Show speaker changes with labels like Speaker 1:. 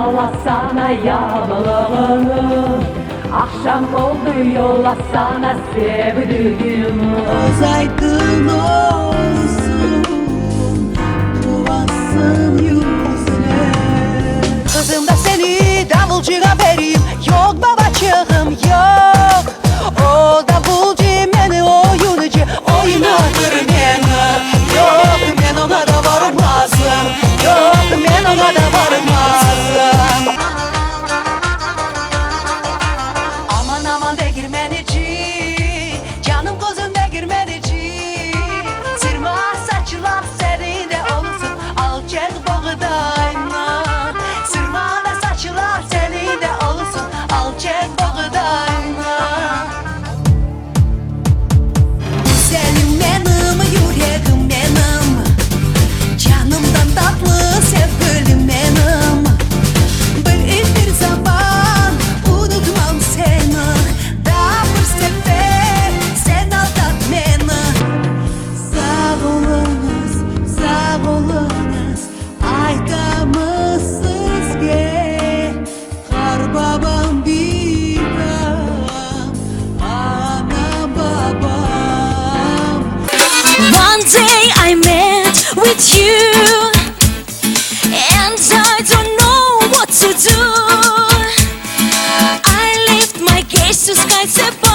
Speaker 1: bağlasana yabalığını. Akşam oldu yollasana sevdiğimi.
Speaker 2: Uzaydın olsun, tuvasın yüzüne. Kızım da seni davulcuya vereyim. Yok babacığım yok. O davulcu beni oyuncu oynadır beni. Yok ben ona da varmazım. Yok ben ona da varmazım. Aman aman de girmenici, canım gözüm de girmenici. Sırma saçlar senin de olsun, alçak buğdayla. Sırma da saçlar senin de olsun, alçak buğdayla. Senin benim yüreğim benim, canımdan tatlı sevgilim benim. Bir zaman unutmam seni, daha bir sefer sen aldat beni. Sağ olunuz, aytamızsız ge. Kar babam biram, ana babam.
Speaker 3: One day I met with you, and I don't know what to do. I lift my gaze to skies above.